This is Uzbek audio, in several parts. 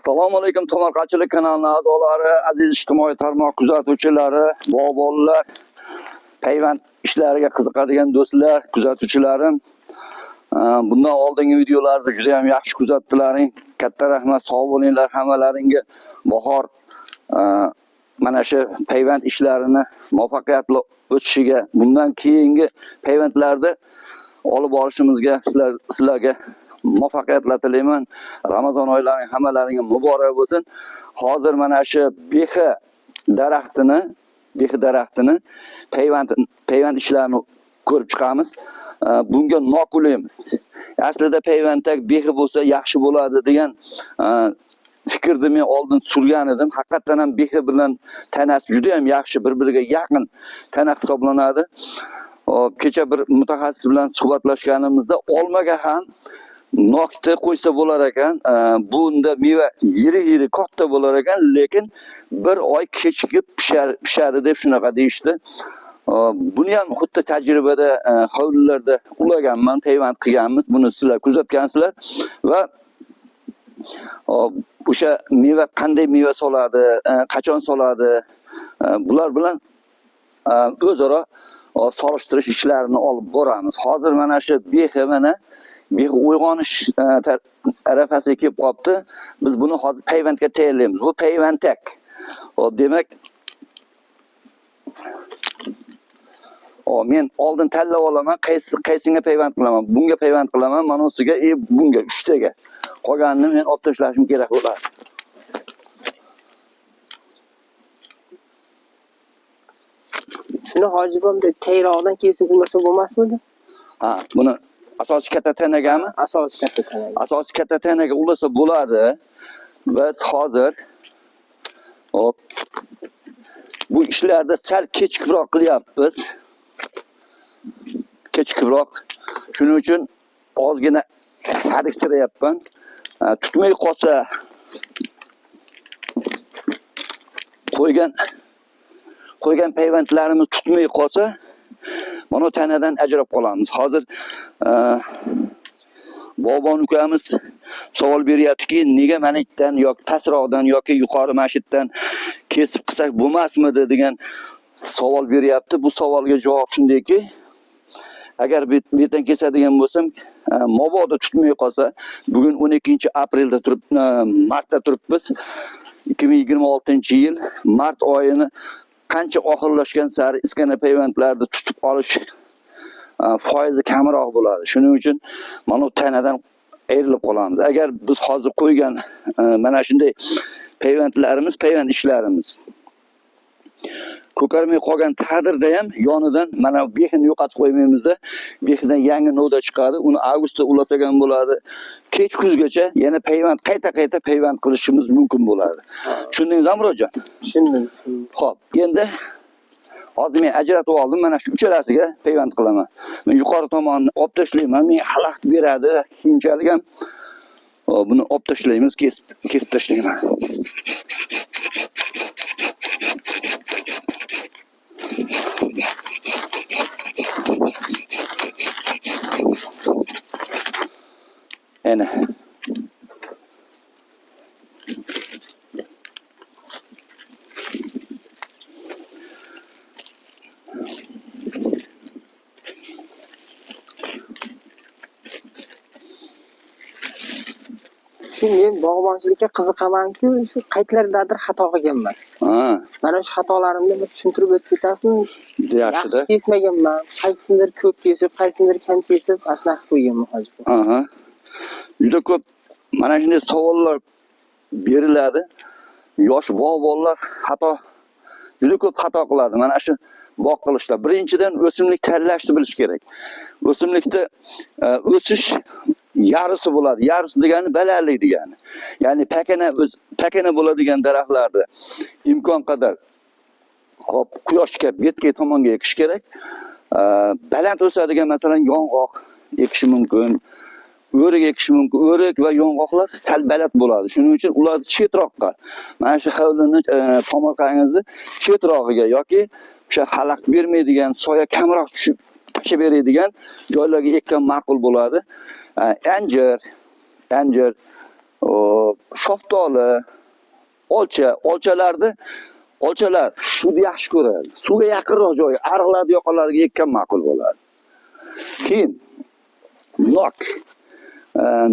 Assalomu alaykum Tomorqachilik kanalining a'zolari, aziz ijtimoiy tarmoq kuzatuvchilari, bolalar, payvand ishlariga qiziqadigan do'stlar, kuzatuvchilarim. Bundan oldingi videolarni juda ham yaxshi kuzatdilaring. Katta rahmat, sog' bo'linglar hammalaringga. Bahor mana shu payvand ishlarini muvaffaqiyatli o'tishiga, bundan keyingi payvandlarda olib borishimizga sizlarga muvaffaqiyatlar tilayman. Ramazon oylarining hammalaringga muborak bo'lsin. Hozir mana shu behi daraxtini payvand ishlarini ko'rib chiqamiz. Bunga noqulaymiz. Aslida payvanddak behi bo'lsa yaxshi bo'ladi degan fikrni men oldin surgan edim. Haqiqatan ham behi bilan tanasi juda ham yaxshi, bir-biriga yaqin tana hisoblanadi. Kecha bir mutaxassis bilan suhbatlashganimizda olmaga ham nokta qo'ysa bo'lar ekan, bunda meva yiri katta bo'lar ekan, lekin bir oy kechikib pishadi deb shunaqa deyishdi. Buni ham xuddi tajribada hovlilarda ulaganman, payvand qilganmiz. Buni sizlar kuzatgansizlar va o'sha meva qanday meva soladi, qachon soladi, bular bilan o'zaro solishtirish ishlarini olib boramiz. Hozir mana shu behi uyg'onish arafasiga kelib qolibdi. Biz buni hozir payvandga tayyorlaymiz. Bu payvandak. Demak, men oldin tanlab olaman, qaysinga payvand qilaman. Bunga payvand qilaman, mana usiga, bunga 3 taga. Qolganini men olib tashlashim kerak bo'ladi. Shuni hojibomda tayroqdan kesib ulasa bo'lmasmidi? Buni asosiy katta tanagami? Asosiy katta tanaga. Asosiy katta tanaga ulasa bo'ladi. Biz hozir bu ishlarda sal kechikroq qilyapmiz. Kechikroq. Shuning uchun ozgina hadiksirayapman. Tutmay qolsa qo'ygan payvandlarimiz tutmay qolsa, mana tanadan ajrab qolamiz. Hozir Bobon ukamiz savol beryaptiki, nega manikdan yoki pastroqdan yoki yuqori mashitdan kesib qilsak bo'lmasmidi degan savol beryapti. Bu savolga javob shundayki, agar betdan kesadigan bo'lsam, mabodo tutmay qolsa, bugun 12-aprelda martda turibmiz. 2026-yil mart oyini qancha oxirlashgan sari iskana payvandlarni tutib olish foizi kamroq bo'ladi. Shuning uchun mana tanadan ayrilib qolamiz. Agar biz hozir qo'ygan mana shunday payvand ishlarimiz ko'karmay qolgan taqdirda ham yonidan mana behini yo'qotib qo'ymaymizda, behidan yangi novda chiqadi. Uni avgustda ulasagan bo'ladi. Kech kuzgacha yana qayta payvand qilishimiz mumkin bo'ladi. Tushundingizmi, Murodjon? Tushundim. Xo'p, endi hozir men ajratib oldim. Mana shu uchalasiga payvand qilaman. Men yuqori tomonni olib tashlayman. Men xalaqit beradi. Keyinchalik ham buni olib tashlaymiz, kesib tashlayman. Ana. Men bog'bonchilikka qiziqaman-ku, shu qaytlardadir xato qilganman. Mana shu xatolarimni bir tushuntirib o'tib ketasizmi? Yaxshi kesmaganman. Qaysidir ko'p kesib, qaysidir kam kesib, asnaq qo'yganman hozir. Juda ko'p mana shunday savollar beriladi. Yosh bog'bonlar juda ko'p xato qiladi. Mana shu bog' qilishda birinchidan o'simlik tanlashni bilish kerak. O'simlikda o'sish yarisi bo'ladi. Yarisi degani balandlik degani. Ya'ni pakana bo'ladigan daraxtlarda imkon qadar quyoshga betga tomonga ekish kerak. Baland o'sadigan masalan yong'oq ekish mumkin. O'rik ekish mumkin. O'rik va yong'oqlar sal baland bo'ladi. Shuning uchun ularni chetroqqa, mana shu hovlini tomorqangizni chetrog'iga yoki o'sha xalaqit bermaydigan, soya kamroq tushib tashlab beradigan joylarga ekkan ma'qul bo'ladi. Anjir, shaftoli, olchalar suvni yaxshi ko'radi. Suvga yaqinroq joy, ariqlarda yoqalarga ekkan ma'qul bo'ladi. Keyin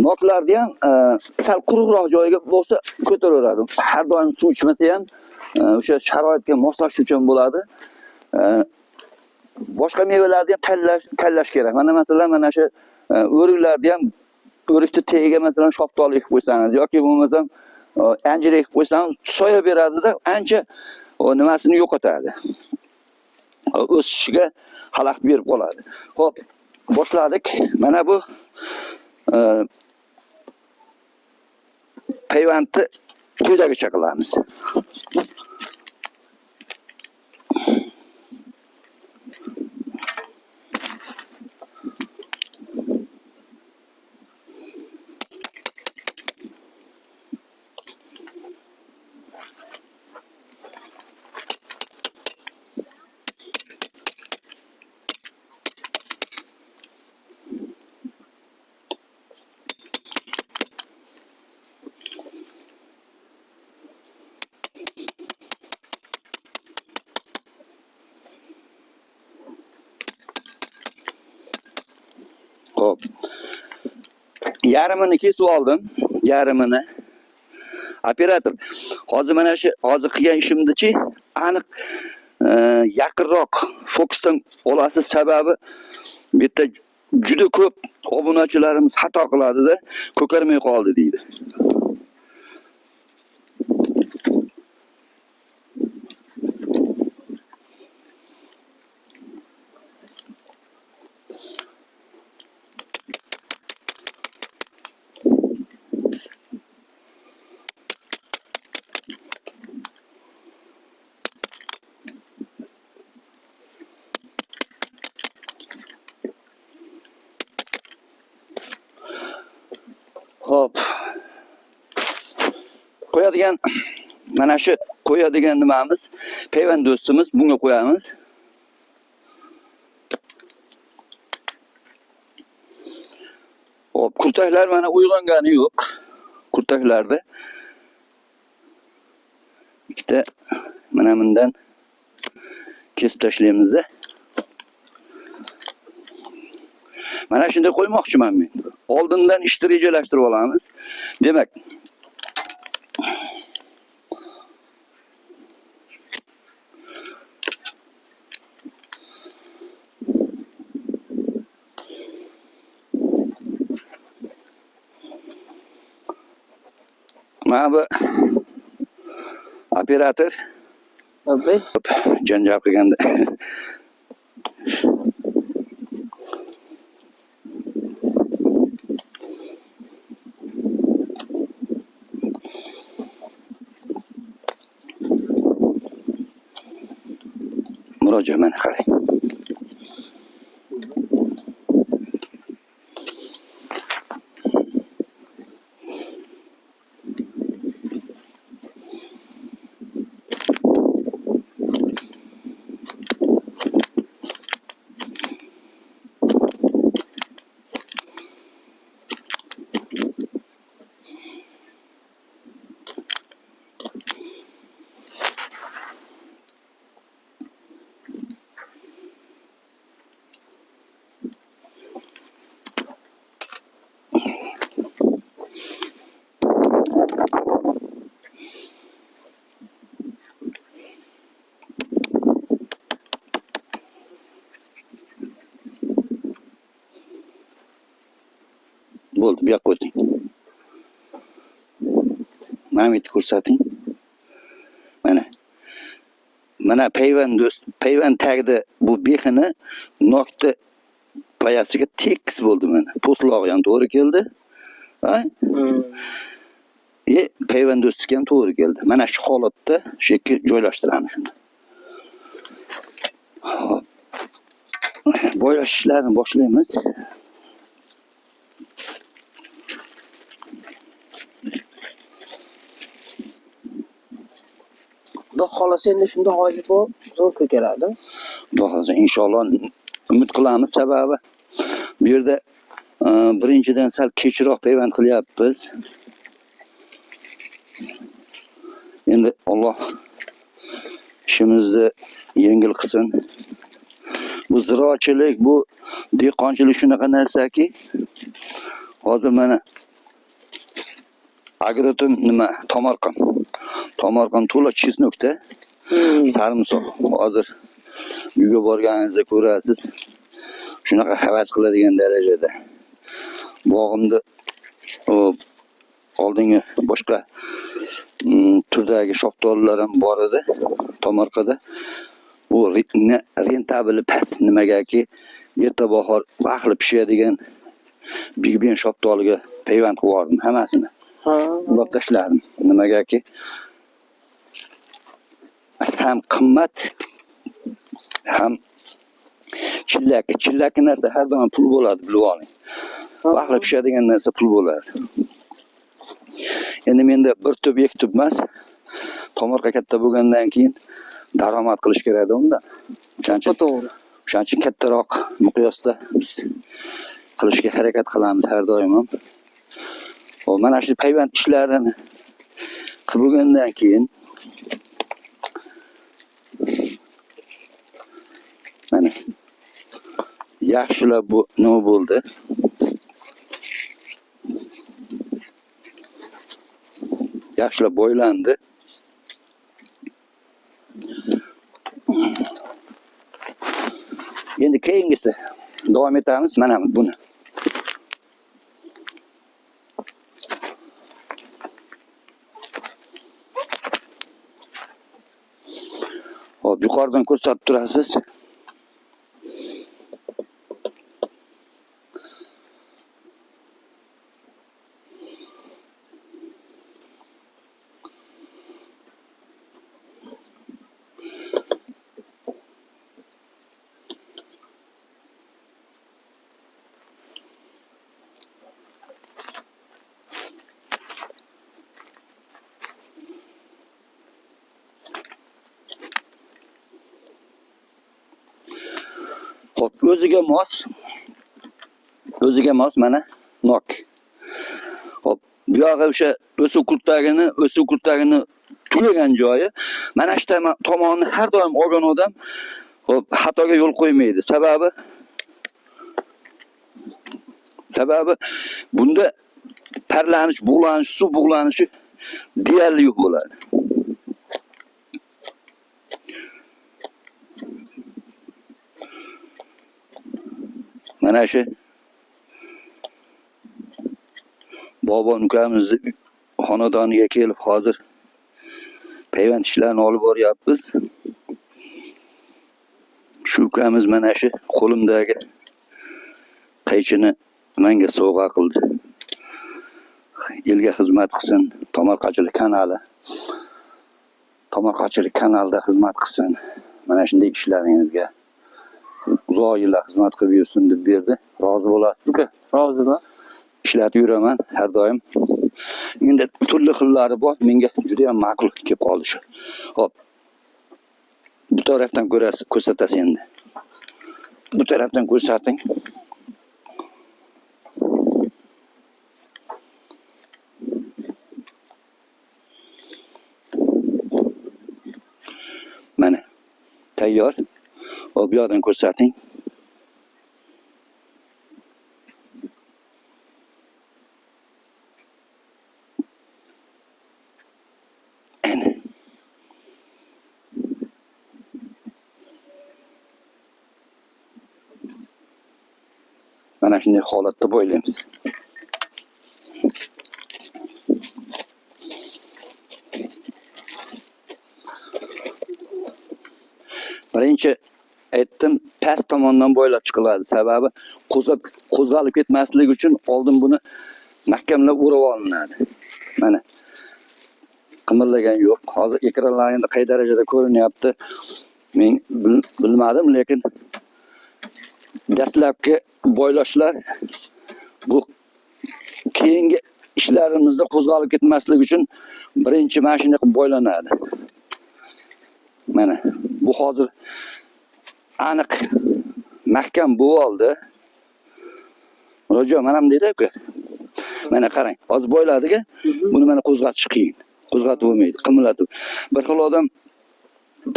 noklarni ham sal quruqroq joyga bo'lsa ko'taraveradi. Har doim suv ichmasa ham o'sha sharoitga moslashish uchun bo'ladi. Boshqa mevalarni ham tanlash kerak. Mana masalan mana shu o'riklarni ham o'rikni tagiga masalan shaftoli ekib qo'ysangiz yoki bo'lmasam anjir ekib qo'ysangiz soya beradida, ancha nimasini yo'qotadi. O'sishiga xalaqit berib qoladi. Xo'p, boshladik. Mana bu payvandni quyidagicha qilamiz. Xo'p. Yarmini kesib oldim. Yarmini. Operator, hozir mana shu hozir qilgan ishimni-chi, aniq yaqinroq fokusdan olasiz. Sababi bu yerda juda ko'p obunachilarimiz xato qiladi-da, ko'karmay qoldi deydi. Hop. Qo'yadigan mana shu qo'yadigan nimamiz, payvand do'stimiz, bunga qo'yamiz. Hop, kurtaklar mana uyg'ongani yo'q. Kurtaklarda ikkita mana bundan kesib tashlaymiz-da. Mana shunday qo'ymoqchiman men. Oldindan ishni rejalashtirib olamiz. Demak, mana bu operator janjal qilganda murojaat mana qarang. Bo'ldi, bu yoqqa o'ting. Mana bitta ko'rsating. Mana payvand tagida bu bexini nokta payasiga tekis bo'ldi mana. Po'stlog'i ham to'g'ri keldi. Ha? Payvand do'stiga ham to'g'ri keldi. Mana shu holatda shu yerga joylashtiramiz shuni. Hop. Bo'yash ishlarini boshlaymiz. Xudo xolasa endi shunda hozir bu zo'r ko'karadi. Xudo xolasa inshaalloh umid qilamiz. Sababi bu yerda birinchidan sal kechroq payvand qilyapmiz. Endi Alloh ishimizni yengil qilsin. Bu ziroatchilik, bu dehqonchilik shunaqa narsaki, hozir mana agrotom nima Tomarqon to'la chisnokda sarimsoq. Hozir uyga borganingizda ko'rasiz. Shunaqa havas qiladigan darajada. Bog'imda oldingi boshqa turdagi shoftolilar ham bor edi Tomarqada. Bu rentabli past nimagaki erta bahor vaqtli pishadigan Big-Ben shoftoliga payvand qilib hammasini. Ulab tashladim. Nimagaki ham qimmat ham chillaki narsa har doim pul bo'ladi, bilib oling. Vaqtli pishadigan narsa pul bo'ladi. Endi menda bir tub, ikki tub emas, Tomarqa katta bo'lgandan keyin daromad qilish kerak unda. O'shaning uchun kattaroq miqyosda biz qilishga harakat qilamiz har doim ham. Mana shu payvand ishlarini qilib bo'lgandan keyin mana yaxshilab bu nima bo'ldi? Yaxshilab bo'ylandi. Endi keyingisi davom etamiz mana buni. Hop, yuqoridan ko'rsatib turasiz. Hop, o'ziga mos mana nok. Hop, bu yoqqa o'sha o'suv kurtagini tugagan joyi. Mana shu tomonni har doim olgan odam hop xatoga yo'l qo'ymaydi. Sababi bunda parlanish, bug'lanish, suv bug'lanishi deyarli yo'q bo'ladi. Mana shu Bobon ukamizni xonadoniga kelib hozir payvand ishlarini olib boryapmiz. Shu ukamiz mana shu qo'limdagi qaychini menga sovg'a qildi. Elga xizmat qilsin, Tomarqachilik kanalida xizmat qilsin. Mana shunday ishlaringizga uzoq yillar xizmat qilib yursin deb berdi. Rozi bo'lasizmi? Roziman. Ishlatib yuraman har doim. Menda turli xillari bor, menga juda ham ma'qul kelib qoldi shu. Hop. Bu tarafdan ko'rsatasiz endi. Bu tarafdan ko'rsating. Mana tayyor. Hop, bu yoqdan ko'rsating. Mana shunday holatda bo'ylaymiz. Birinchi aytdim, past tomondan bo'ylab chiqiladi. Sababi qo'zg'alib ketmasligi uchun oldin buni mahkamlab o'rab olinadi. Mana qimirlagan yo'q. Hozir ekranlaringda qay darajada ko'rinyapti men bilmadim, lekin dastlabki bo'ylashlar bu keyingi ishlarimizda qo'zg'alib ketmasligi uchun birinchi mashina qilib bo'ylanadi. Mana bu hozir aniq mahkam bo'ldi. Ro'jo, mana bunday-ku. Mana qarang, hozir bo'yladiga, buni mana qo'zg'atish qiyin. qo'zg'atib bo'lmaydi, qimillatib. Bir xil odam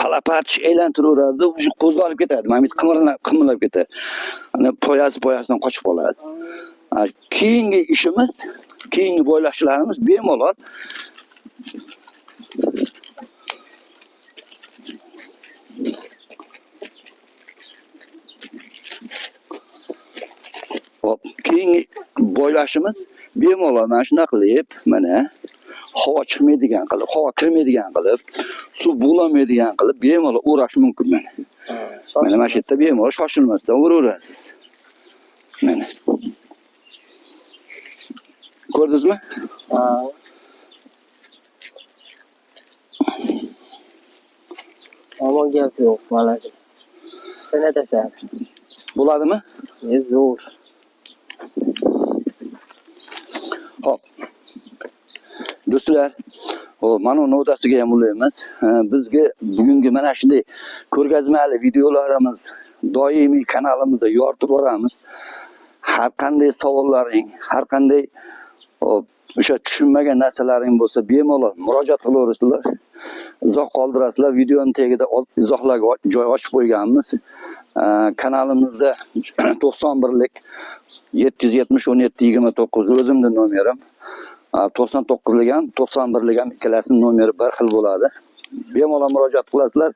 palapach aylantiraveradi, o'sha qo'zg'alib ketadi. Mana bu qimillab ketadi. Ana poyasidan qochib qoladi. Keyingi ishimiz, keyingi bo'ylashlarimiz bemalol hop, keyingi bo'ylashimiz bemalol mana shunaqa qilib, mana havo chiqmaydigan qilib, havo kirmaydigan qilib, suv bo'lmaydigan qilib bemalol o'rash mumkin mana. Mana mana shu yerda bemalol shoshilmasdan uraverasiz. Mana. Ko'rdingizmi? Ammo gap yo'q, malades. Sen aytasan. Bo'ladimi? Zo'r. Hop. Do'stlar, mana nodasiga ham ulaymiz. Bizga bugungi mana shunday ko'rgazmali videolarimiz doimiy kanalimizda yoritib boramiz. Har qanday savollaring, har qanday o'sha tushunmagan narsalaring bo'lsa, bemalol murojaat qilaverasizlar. Izoh qoldirasizlar. Videoning tagida izohlarga joy ochib qo'yganmiz. Kanalimizda 91lik 770 17 29 o'zimning nomerim. 99lik ham, 91lik ham ikkalasining nomeri bir xil bo'ladi. Bemalol murojaat qilasizlar.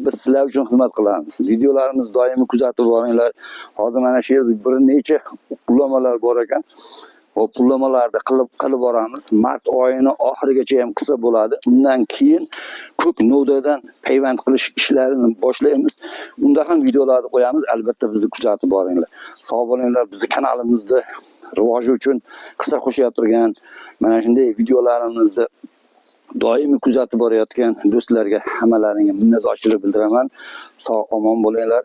Biz sizlar uchun xizmat qilamiz. Videolarimizni doimiy kuzatib boringlar. Hozir mana shu yerda bir necha ulamalar bor ekan. O pullamalarni qilib boramiz. Mart oyini oxirigacha ham qilsa bo'ladi. Undan keyin ko'k novdadan payvand qilish ishlarini boshlaymiz. Unda ham videolarni qo'yamiz. Albatta bizni kuzatib boringlar. Sog' bo'linglar. Bizni kanalimizda rivoji uchun qissa qo'shib turgan mana shunday videolarimizni doimiy kuzatib borayotgan do'stlarga hammalaringga minnatdorchilik bildiraman. Sog' omon bo'linglar.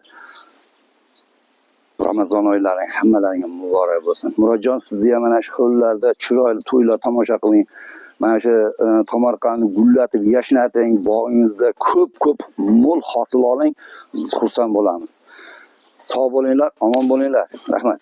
Ramazon oylari hammalaringga muborak bo'lsin. Murodjon, sizni ham mana shu ho'llarda chiroyli to'ylar tomosha qiling. Mana shu tomorqani gullatib, yashnating, bog'ingizda ko'p mo'l hosil oling. Biz xursand bo'lamiz. Sog' bo'linglar, omon bo'linglar. Rahmat.